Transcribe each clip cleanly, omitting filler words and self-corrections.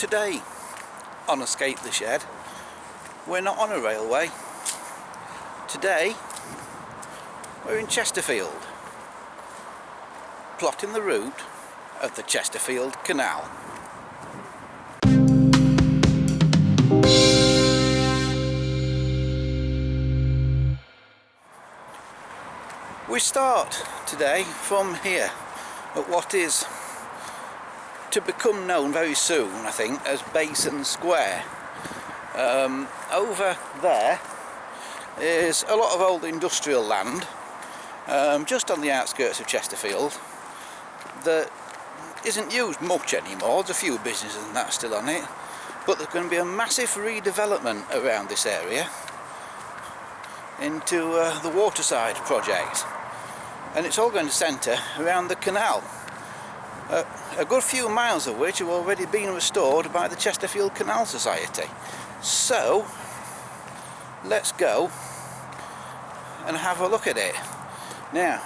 Today on Escape the Shed, we're not on a railway. Today we're in Chesterfield, plotting the route of the Chesterfield Canal. We start today from here at what is to become known very soon, I think, as Basin Square. Over there is a lot of old industrial land, just on the outskirts of Chesterfield, that isn't used much anymore. There's a few businesses and that still on it, but there's going to be a massive redevelopment around this area into the Waterside project, and it's all going to centre around the canal. A good few miles of which have already been restored by the Chesterfield Canal Society. So let's go and have a look at it. Now,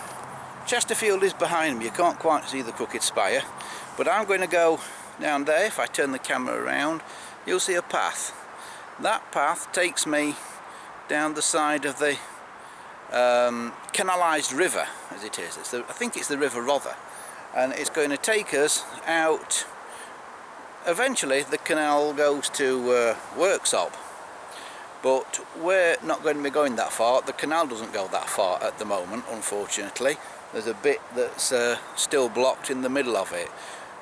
Chesterfield is behind me. You can't quite see the crooked spire, but I'm going to go down there. If I turn the camera around, you'll see a path. That path takes me down the side of the canalised river, as it is. I think it's the River Rother. And it's going to take us out. Eventually the canal goes to Worksop, but we're not going to be going that far. The canal doesn't go that far at the moment, unfortunately. There's a bit that's still blocked in the middle of it.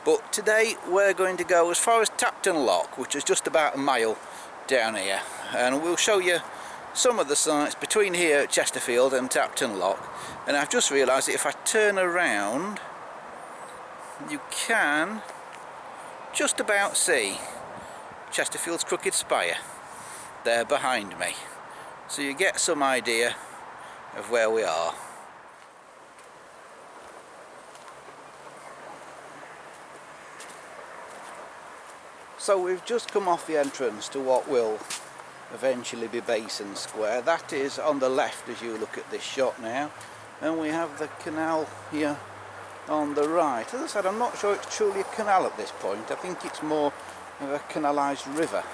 But today we're going to go as far as Tapton Lock, which is just about a mile down here, and we'll show you some of the sites between here at Chesterfield and Tapton Lock. And I've just realised that if I turn around, you can just about see Chesterfield's crooked spire there behind me, so you get some idea of where we are. So we've just come off the entrance to what will eventually be Basin Square. That is on the left as you look at this shot now, and we have the canal here on the right. As I said, I'm not sure it's truly a canal at this point. I think it's more of a canalised river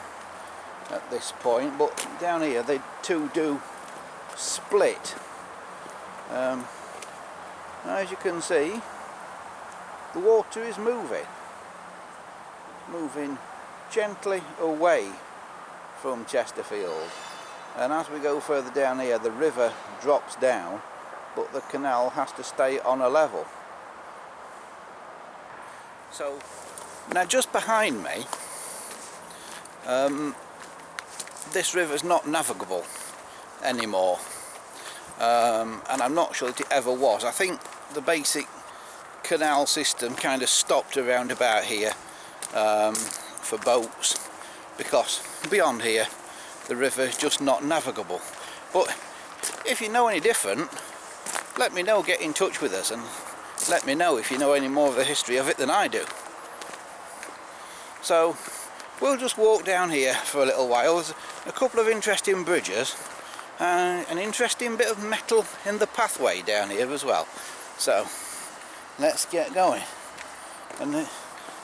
at this point, but down here they two do split. As you can see, the water is moving gently away from Chesterfield, and as we go further down here the river drops down, but the canal has to stay on a level. So now just behind me, this river is not navigable anymore, and I'm not sure that it ever was. I think the basic canal system kind of stopped around about here for boats, because beyond here the river is just not navigable. But if you know any different, let me know, get in touch with us and let me know if you know any more of the history of it than I do. So we'll just walk down here for a little while. There's a couple of interesting bridges and an interesting bit of metal in the pathway down here as well. So let's get going. And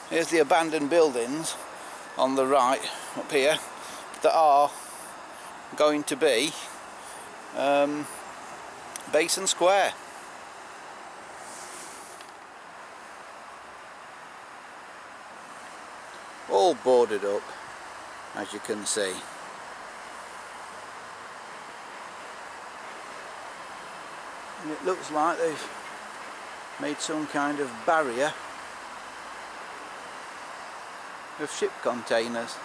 here's the abandoned buildings on the right up here that are going to be Basin Square. All boarded up, as you can see. And it looks like they've made some kind of barrier of ship containers.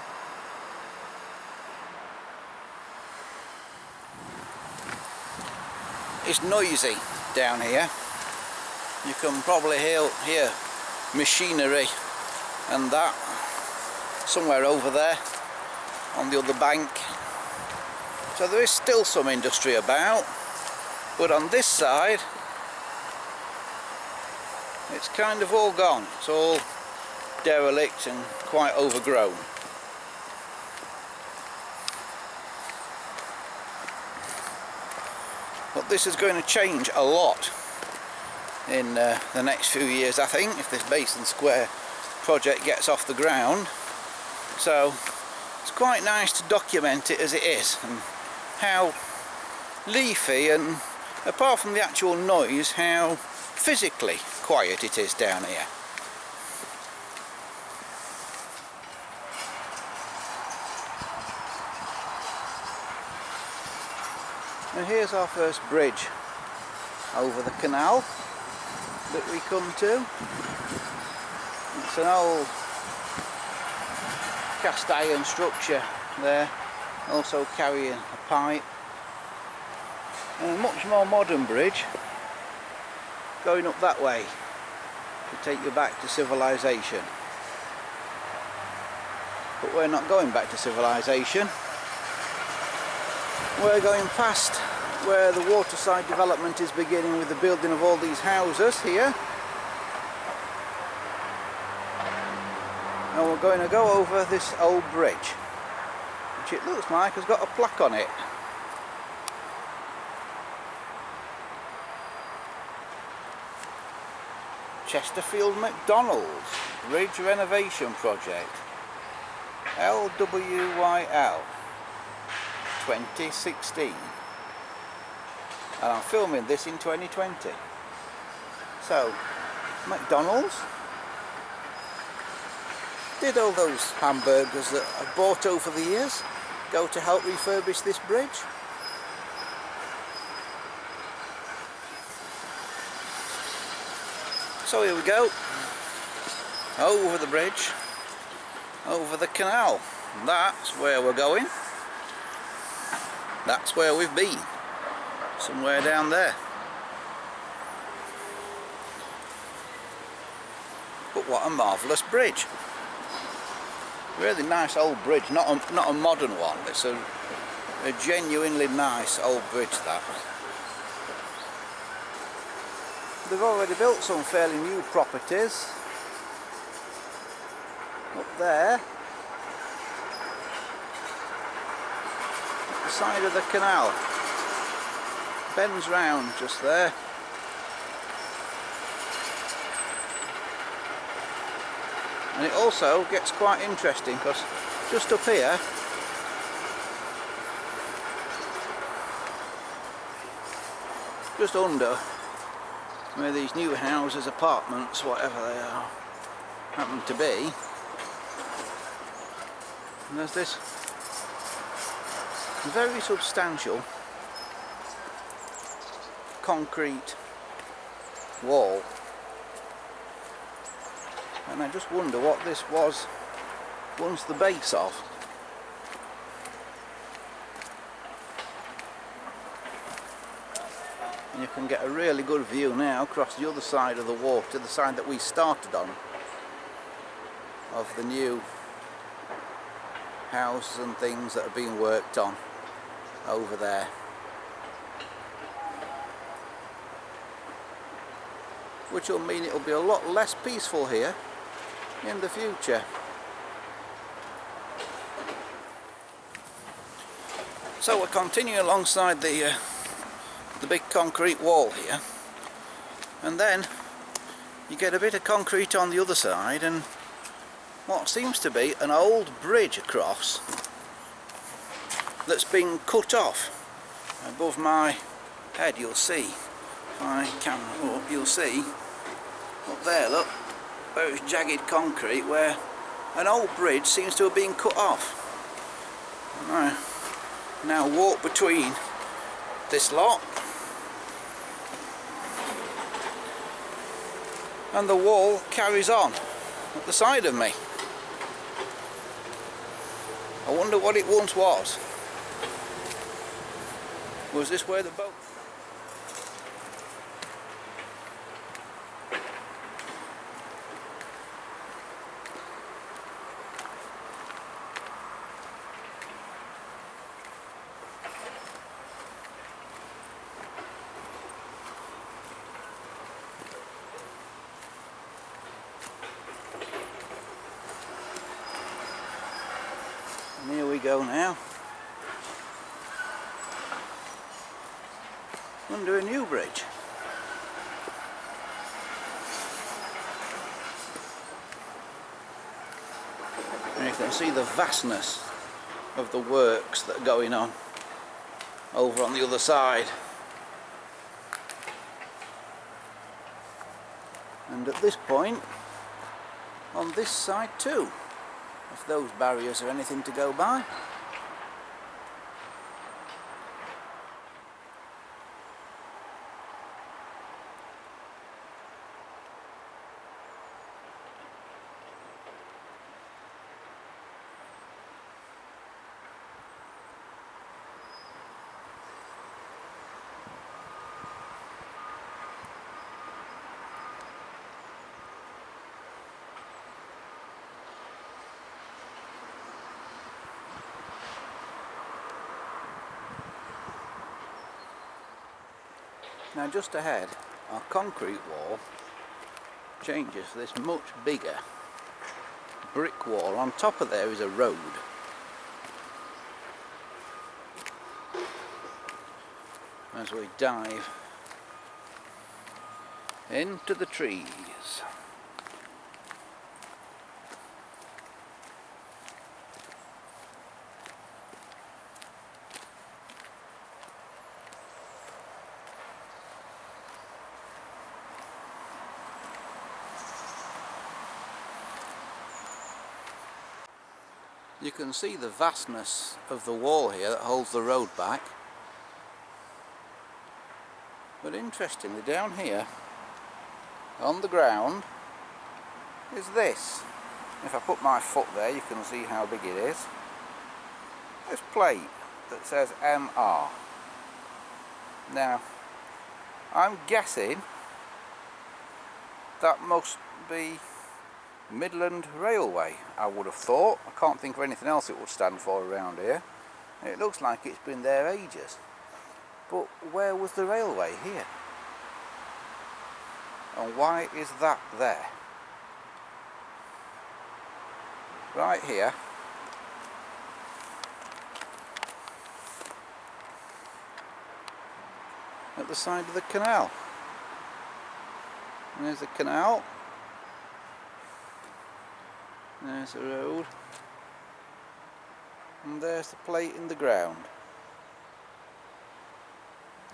It's noisy down here. You can probably hear machinery and that somewhere over there on the other bank. So there is still some industry about, but on this side it's kind of all gone. It's all derelict and quite overgrown. But this is going to change a lot in the next few years, I think, if this Basin Square project gets off the ground. So it's quite nice to document it as it is, and how leafy, and apart from the actual noise, how physically quiet it is down here. And here's our first bridge over the canal that we come to. It's an old cast iron structure there, also carrying a pipe, and a much more modern bridge going up that way to take you back to civilization. But we're not going back to civilization. We're going past where the waterside development is beginning, with the building of all these houses here. And we're going to go over this old bridge, which it looks like has got a plaque on it. Chesterfield McDonald's Bridge Renovation Project, LWYL 2016, and I'm filming this in 2020. So McDonald's did all those hamburgers that I bought over the years go to help refurbish this bridge? So here we go, over the bridge, over the canal. That's where we're going. That's where we've been, somewhere down there. But what a marvellous bridge. Really nice old bridge, not a modern one. It's a genuinely nice old bridge, that. They've already built some fairly new properties up there at the side of the canal. Bends round just there. And it also gets quite interesting because just up here just under where these new houses, apartments, whatever they are, happen to be, and there's this very substantial concrete wall, and I just wonder what this was once the base of. And you can get a really good view now across the other side of the water, the side that we started on, of the new houses and things that are being worked on over there. Which will mean it'll be a lot less peaceful here in the future. So we're continuing alongside the big concrete wall here, and then you get a bit of concrete on the other side and what seems to be an old bridge across that's been cut off. Above my head you'll see, if I camera up, you'll see up there, look, where it's jagged concrete, where an old bridge seems to have been cut off. And I now walk between this lot and the wall carries on at the side of me. I wonder what it once was. Was this where the boat... And here we go now, under a new bridge. And you can see the vastness of the works that are going on over on the other side. And at this point, on this side too, if those barriers are anything to go by. Now just ahead, our concrete wall changes to this much bigger brick wall. On top of there is a road. As we dive into the trees. You can see the vastness of the wall here that holds the road back. But interestingly, down here on the ground is this. If I put my foot there, you can see how big it is. This plate that says MR. Now, I'm guessing that must be Midland Railway, I would have thought. I can't think of anything else it would stand for around here. It looks like it's been there ages. But where was the railway here? And why is that there? Right here. At the side of the canal. And there's the canal. There's the road, and there's the plate in the ground.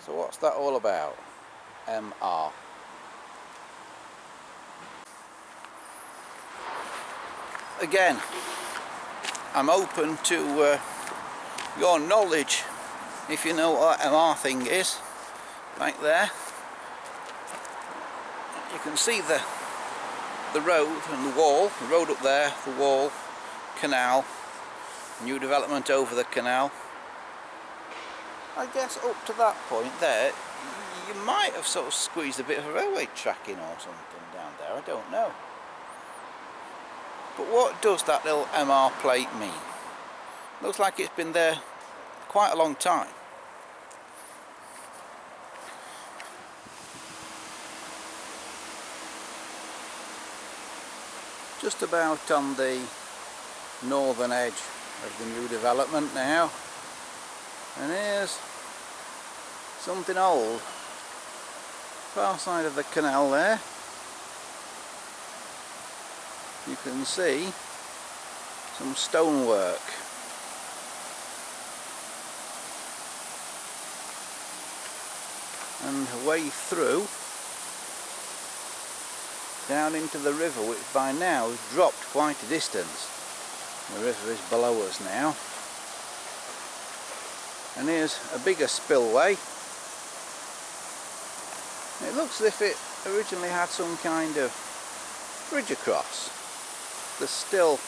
So what's that all about? MR. Again, I'm open to your knowledge if you know what MR thing is. Right there, you can see the road and the wall, the road up there, the wall, canal, new development over the canal. I guess up to that point there, you might have sort of squeezed a bit of a railway track in or something down there, I don't know. But what does that little MR plate mean? Looks like it's been there quite a long time. Just about on the northern edge of the new development now, and here's something old, far side of the canal there. You can see some stonework. And a way through down into the river, which by now has dropped quite a distance. The river is below us now. And here's a bigger spillway. It looks as if it originally had some kind of bridge across. There's still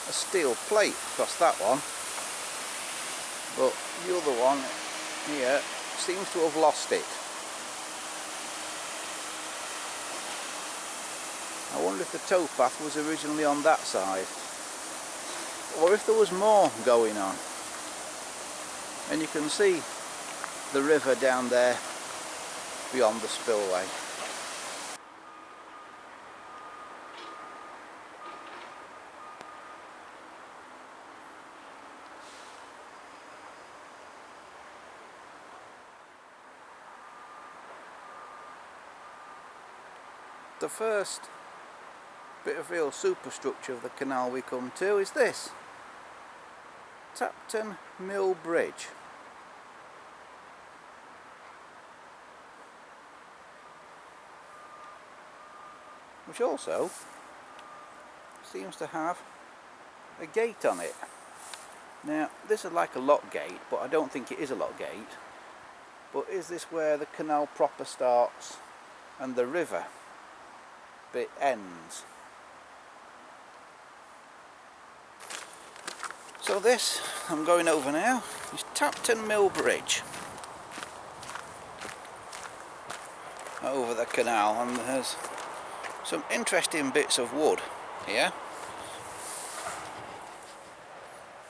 a steel plate across that one, but the other one here seems to have lost it. I wonder if the towpath was originally on that side, or if there was more going on. And you can see the river down there beyond the spillway. The first bit of real superstructure of the canal we come to is this Tapton Mill Bridge. Which also seems to have a gate on it. Now this is like a lock gate, but I don't think it is a lock gate. But is this where the canal proper starts and the river bit ends? So this, I'm going over now, is Tapton Mill Bridge over the canal, and there's some interesting bits of wood here.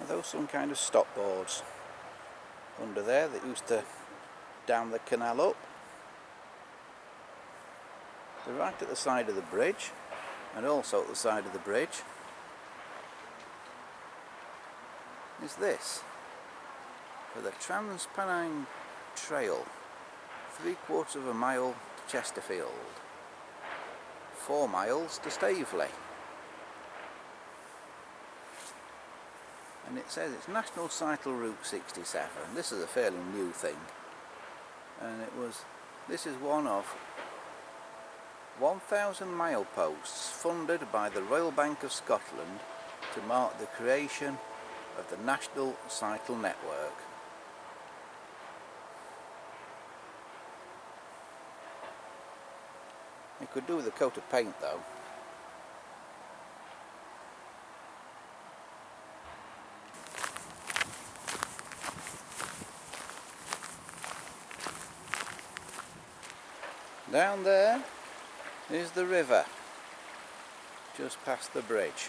Are those some kind of stop boards under there that used to dam the canal up? They're right at the side of the bridge, and also at the side of the bridge is this for the Trans-Pennine Trail, 3/4 of a mile to Chesterfield, 4 miles to Staveley, and it says it's National Cycle Route 67. This is a fairly new thing, and this is one of 1,000 mileposts funded by the Royal Bank of Scotland to mark the creation of the National Cycle Network. You could do with a coat of paint though. Down there is the river, just past the bridge.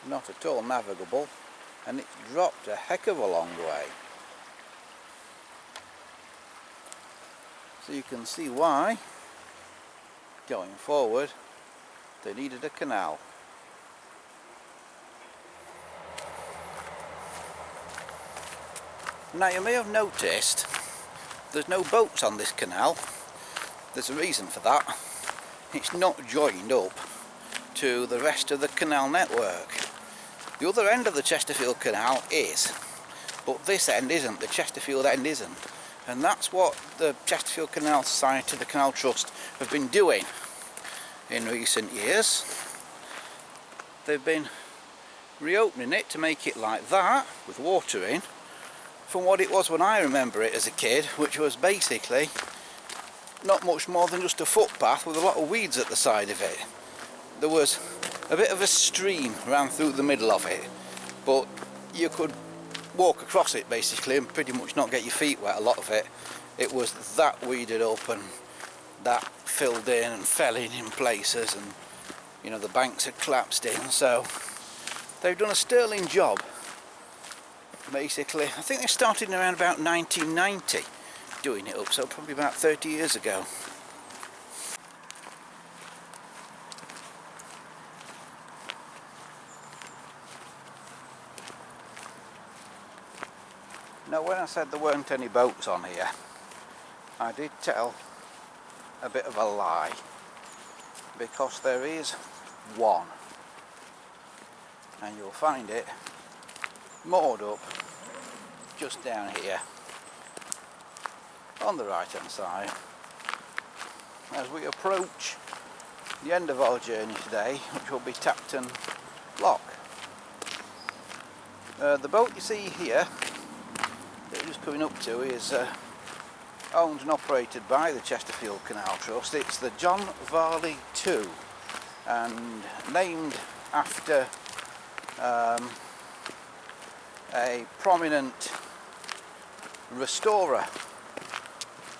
Not at all navigable, and it's dropped a heck of a long way. So you can see why, going forward, they needed a canal. Now you may have noticed there's no boats on this canal. There's a reason for that. It's not joined up to the rest of the canal network. The other end of the Chesterfield Canal is, but this end isn't, the Chesterfield end isn't. And that's what the Chesterfield Canal Society, the Canal Trust, have been doing in recent years. They've been reopening it to make it like that, with water in, from what it was when I remember it as a kid, which was basically not much more than just a footpath with a lot of weeds at the side of it. There was a bit of a stream ran through the middle of it, but you could walk across it basically and pretty much not get your feet wet, a lot of it. It was that weeded up and that filled in and fell in places, and you know, the banks had collapsed in. So they've done a sterling job basically. I think they started in around about 1990 doing it up, so probably about 30 years ago. Now when I said there weren't any boats on here, I did tell a bit of a lie, because there is one, and you'll find it moored up just down here on the right hand side as we approach the end of our journey today, which will be Tapton Lock. The boat you see here that we're just coming up to is owned and operated by the Chesterfield Canal Trust. It's the John Varley II, and named after a prominent restorer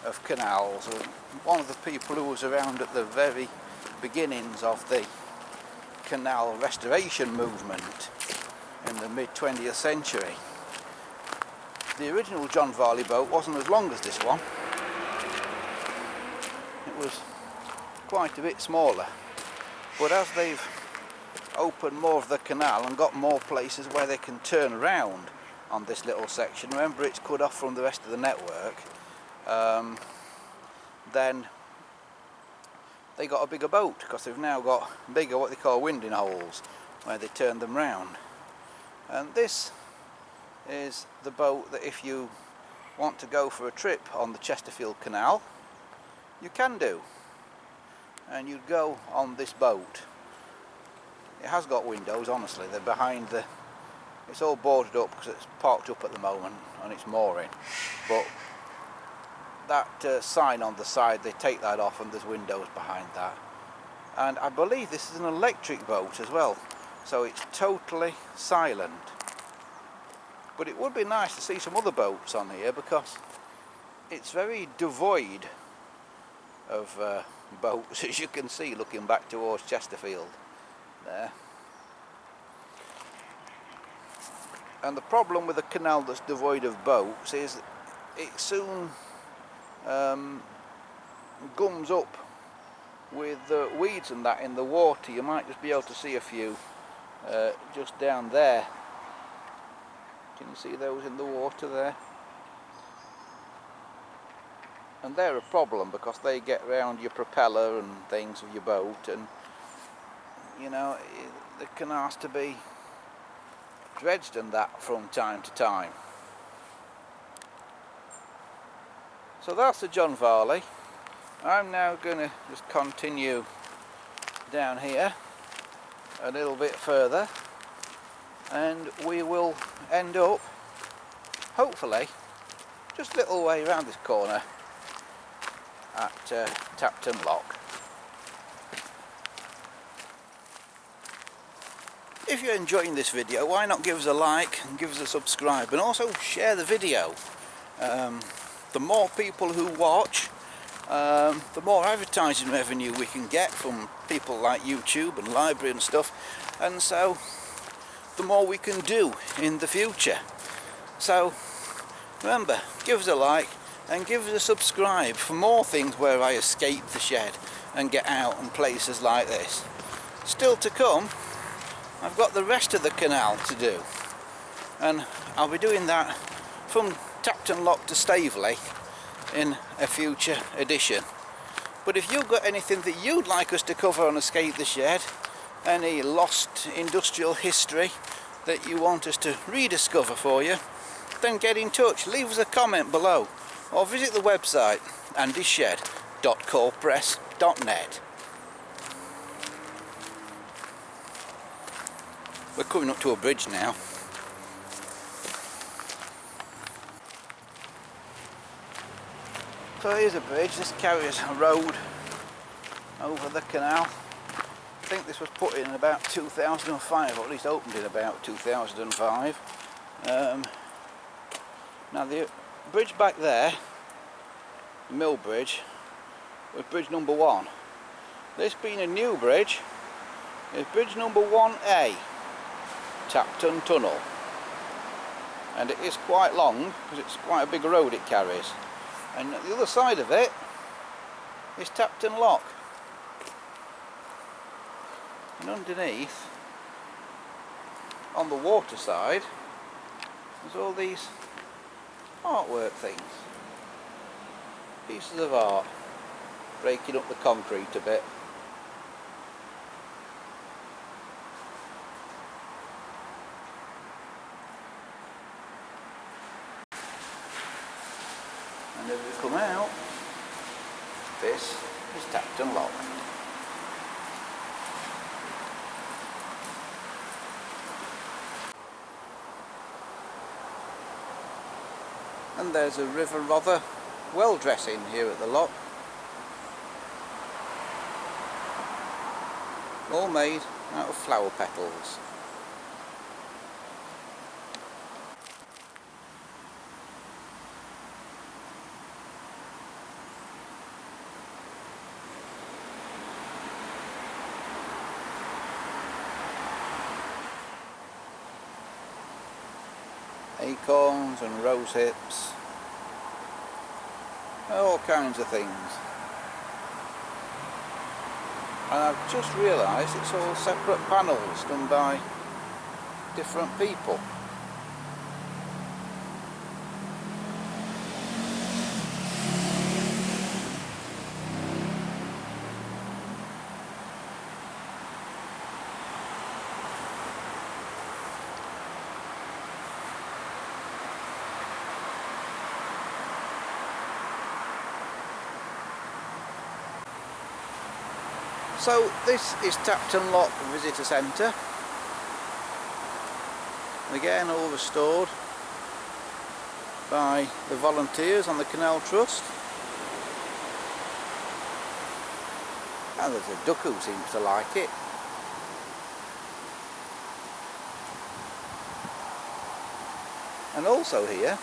of canals, or one of the people who was around at the very beginnings of the canal restoration movement in the mid-20th century. The original John Varley boat wasn't as long as this one. It was quite a bit smaller, but as they've opened more of the canal and got more places where they can turn around on this little section, remember it's cut off from the rest of the network, then they got a bigger boat because they've now got bigger what they call winding holes where they turn them round. And this is the boat that if you want to go for a trip on the Chesterfield Canal, you can do. And you'd go on this boat. It has got windows, honestly. They're behind the... It's all boarded up because it's parked up at the moment and it's mooring. But that sign on the side, they take that off and there's windows behind that. And I believe this is an electric boat as well. So it's totally silent. But it would be nice to see some other boats on here because it's very devoid of boats, as you can see looking back towards Chesterfield there. And the problem with a canal that's devoid of boats is it soon gums up with weeds and that in the water. You might just be able to see a few just down there. Can you see those in the water there? And they're a problem because they get around your propeller and things of your boat, and you know, the canal has to be dredged and that from time to time. So that's the John Varley. I'm now going to just continue down here a little bit further, and we will end up, hopefully, just a little way around this corner at Tapton Lock. If you're enjoying this video, why not give us a like and give us a subscribe, and also share the video. The more people who watch, the more advertising revenue we can get from people like YouTube and library and stuff, and so the more we can do in the future. So remember, give us a like and give us a subscribe for more things where I escape the shed and get out and places like this. Still to come, I've got the rest of the canal to do, and I'll be doing that from Tapton Lock to Staveley in a future edition. But if you've got anything that you'd like us to cover on Escape the Shed, any lost industrial history that you want us to rediscover for you, then get in touch, leave us a comment below, or visit the website andyshed.corepress.net. We're coming up to a bridge now. So here's a bridge. This carries a road over the canal. I think this was put in about 2005, or at least opened in about 2005. Now the bridge back there, the mill bridge, was bridge number 1. This being a new bridge is bridge number 1A, Tapton Tunnel. And it is quite long because it's quite a big road it carries. And at the other side of it is Tapton Lock. And underneath, on the water side, there's all these artwork things. Pieces of art, breaking up the concrete a bit. And as we come out, this is Tapton Lock. And there's a River Rother well dressing here at the lock. All made out of flower petals. Acorns and rose hips, all kinds of things. And I've just realised it's all separate panels done by different people. So this is Tapton Lock Visitor Centre. Again, all restored by the volunteers on the Canal Trust. And there's a duck who seems to like it. And also here,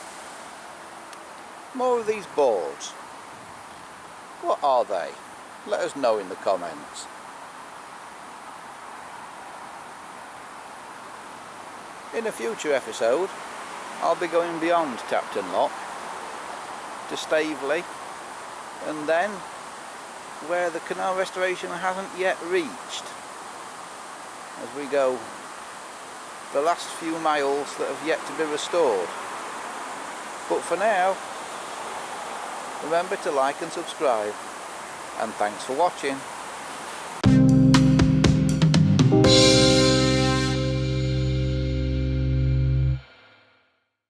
more of these boards. What are they? Let us know in the comments. In a future episode, I'll be going beyond Tapton Lock to Staveley, and then where the canal restoration hasn't yet reached, as we go the last few miles that have yet to be restored. But for now, remember to like and subscribe, and thanks for watching.